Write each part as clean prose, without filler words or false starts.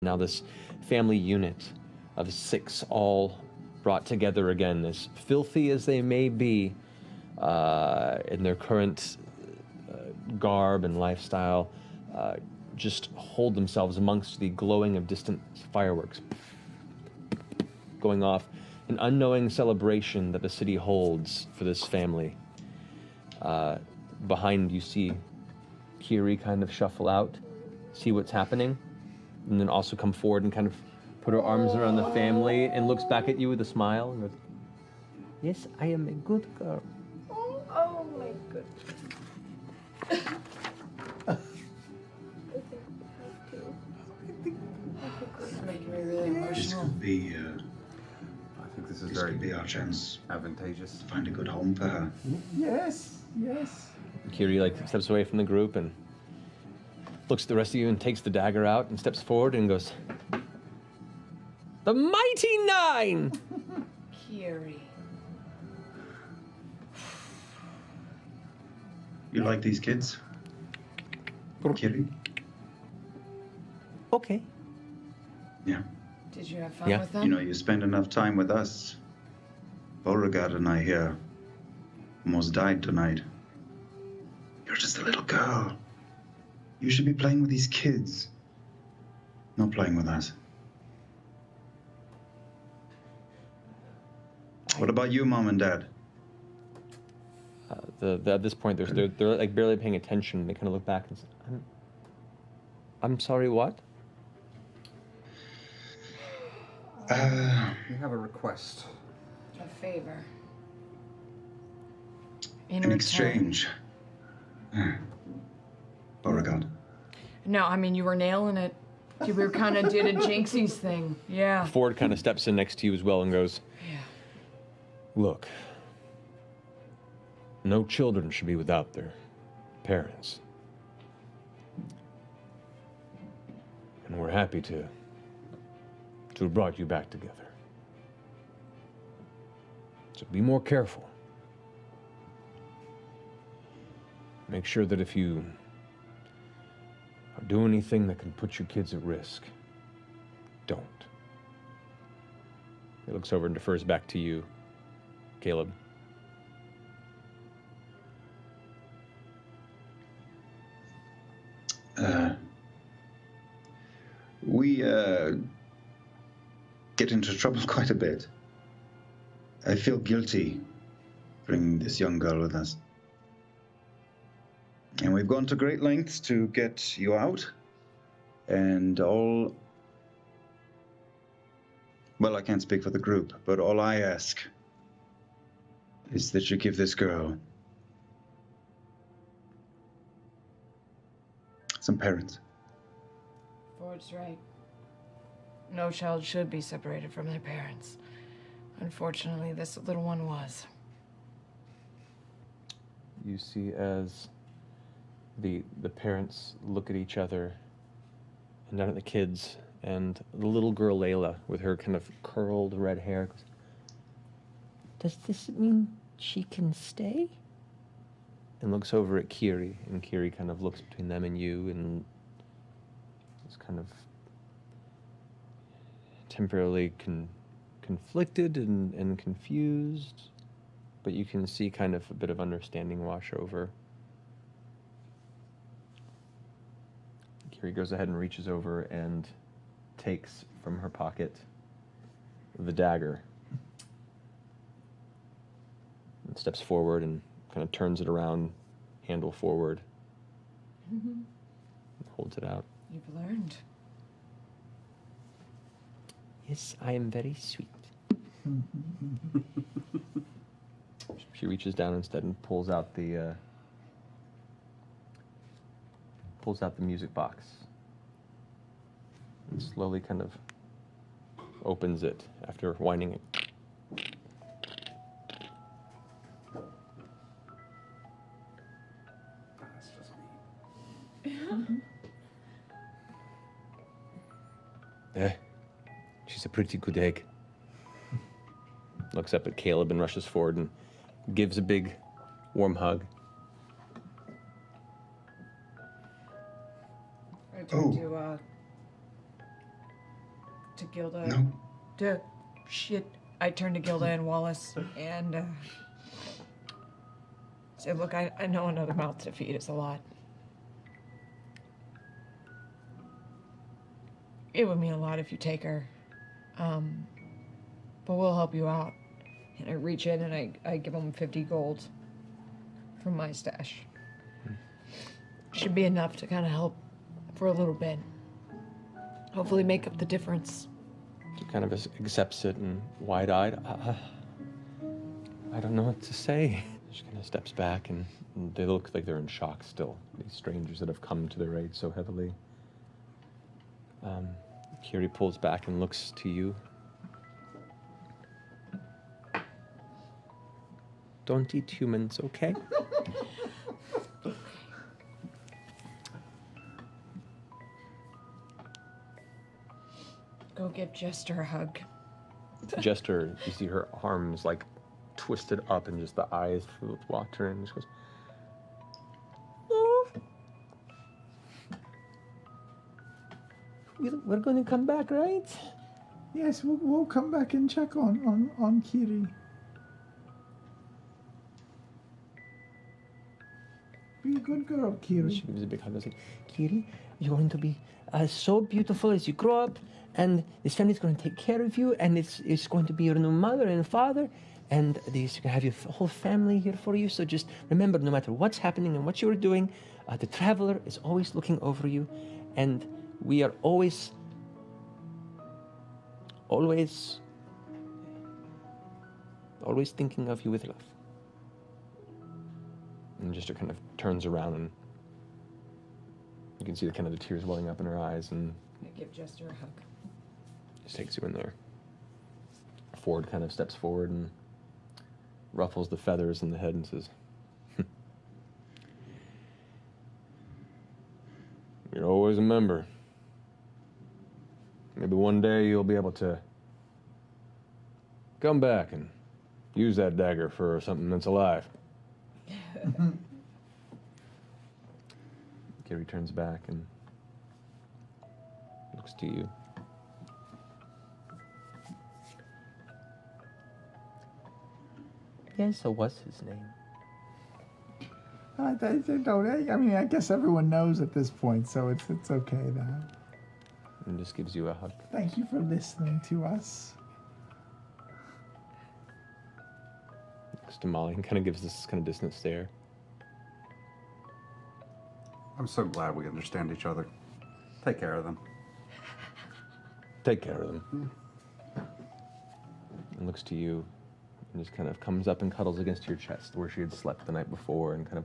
Now this family unit of 6 all brought together again, as filthy as they may be in their current garb and lifestyle, just hold themselves amongst the glowing of distant fireworks going off, an unknowing celebration that the city holds for this family. Behind you see Kiri kind of shuffle out, see what's happening, and then also come forward and kind of put her arms around the family and looks back at you with a smile and goes, "Yes, I am a good girl." Oh my goodness. It's making me really This emotional. could be, I think this is this very could be our chance advantageous. to find a good home for her. Yes, yes. Kiri steps away from the group and looks at the rest of you and takes the dagger out and steps forward and goes, "The mighty Nine!" Kiri. You like these kids? Kiri? Okay. Yeah. Did you have fun Yeah. with them? You know, you spend enough time with us. Beauregard and I here almost died tonight. You're just a little girl. You should be playing with these kids, not playing with us. What about you, Mom and Dad? At this point, they're like barely paying attention. They kind of look back and say, I'm sorry, what? We have a request. A favor. In In return. exchange. Beauregard. No, I mean, you were nailing it. You were kind of did a Jinxies thing. Yeah. Ford kind of steps in next to you as well and goes, Yeah. "Look, no children should be without their parents. And we're happy to have brought you back together. So be more careful. Make sure that if you do anything that can put your kids at risk, don't." He looks over and defers back to you, Caleb. We get into trouble quite a bit. I feel guilty bringing this young girl with us. And we've gone to great lengths to get you out. And all... Well, I can't speak for the group, but all I ask is that you give this girl some parents. Ford's right. No child should be separated from their parents. Unfortunately, this little one was. You see as the parents look at each other and down at the kids, and the little girl Layla with her kind of curled red hair goes, "Does this mean she can stay?" And looks over at Kiri, and Kiri kind of looks between them and you and is kind of temporarily conflicted and confused, but you can see kind of a bit of understanding wash over. Kiri goes ahead and reaches over and takes from her pocket the dagger and steps forward and kind of turns it around, handle forward, and holds it out. You've learned. "Yes, I am very sweet." She reaches down instead and pulls out the music box and slowly kind of opens it after winding it. That's just neat. She's a pretty good egg. Looks up at Caleb and rushes forward and gives a big, warm hug. I turn to to Gilda. No. I turn to Gilda and Wallace and say, look, I know another mouth to feed is a lot. It would mean a lot if you take her. But we'll help you out. And I reach in and I give him 50 gold from my stash. Should be enough to kind of help for a little bit. Hopefully make up the difference. She kind of accepts it and wide-eyed. I don't know what to say. She kind of steps back and they look like they're in shock still. These strangers that have come to their aid so heavily. Kiri pulls back and looks to you. Don't eat humans, okay? Go give Jester a hug. Jester, you see her arms like twisted up and just the eyes filled with water, and she goes, "Oh, we're going to come back, right?" Yes, we'll come back and check on Kiri. Be a good girl, Kiri. She gives a big hug and says, "Kiri, you're going to be so beautiful as you grow up, and this family's going to take care of you, and it's going to be your new mother and father, and you're going to have your whole family here for you. So just remember, no matter what's happening and what you're doing, the traveler is always looking over you, and we are always thinking of you with love." And Jester kind of turns around and you can see the kind of the tears welling up in her eyes, and I give Jester a hug. just takes you in there. Ford kind of steps forward and ruffles the feathers in the head and says, "You'll always remember. Maybe one day you'll be able to come back and use that dagger for something that's alive." Kiri turns back and looks to you. Yes, so what's his name? I don't. I mean, I guess everyone knows at this point, so it's okay now. And just gives you a hug. Thank you for listening to us. Looks to Molly and kind of gives this kind of distant stare. I'm so glad we understand each other. Take care of them. Take care of them. And looks to you and just kind of comes up and cuddles against your chest where she had slept the night before, and kind of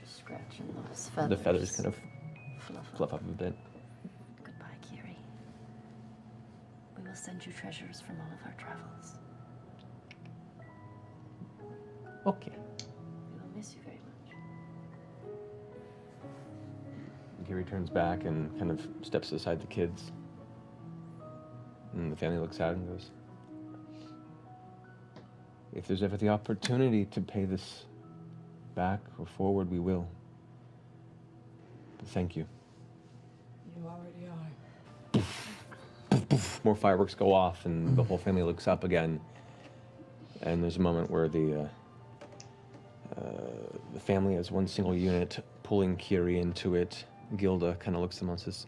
Scratching those feathers. the feathers kind of fluff fluff up a bit. Goodbye, Kiri. We will send you treasures from all of our travels. Okay. We will miss you very much. Kiri turns back and kind of steps aside the kids. And the family looks out and goes, "If there's ever the opportunity to pay this back or forward, we will. But thank you." You already are. More fireworks go off and the whole family looks up again. And there's a moment where the family as one single unit pulling Kiri into it. Gilda kind of looks at them and says,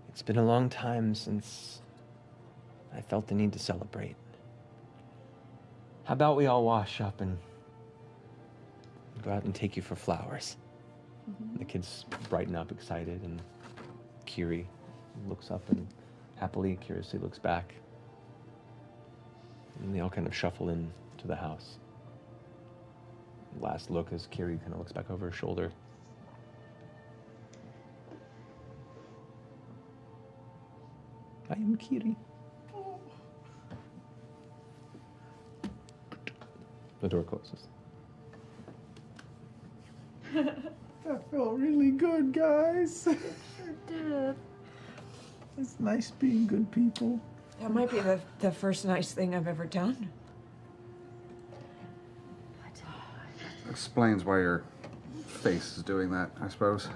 "It's been a long time since I felt the need to celebrate. How about we all wash up and go out and take you for flowers?" The kids brighten up, excited, and Kiri looks up and happily, curiously looks back. And they all kind of shuffle into the house. Last look as Kiri kind of looks back over her shoulder. "I am Kiri." The door closes. That felt really good, guys. It did. It's nice being good people. That might be the first nice thing I've ever done. Explains why your face is doing that, I suppose.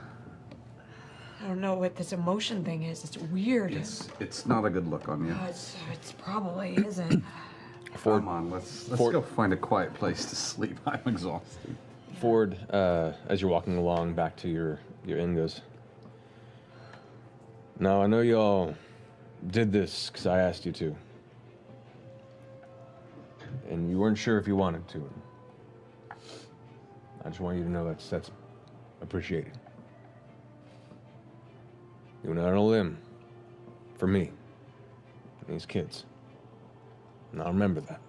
I don't know what this emotion thing is. It's weird. It's not a good look on you. It's probably isn't. Come on, let's go find a quiet place to sleep. I'm exhausted. Ford, as you're walking along back to your inn, goes, now I know you all did this because I asked you to. And you weren't sure if you wanted to. I just want you to know that's appreciated. You went out on a limb for me and these kids. And I'll remember that.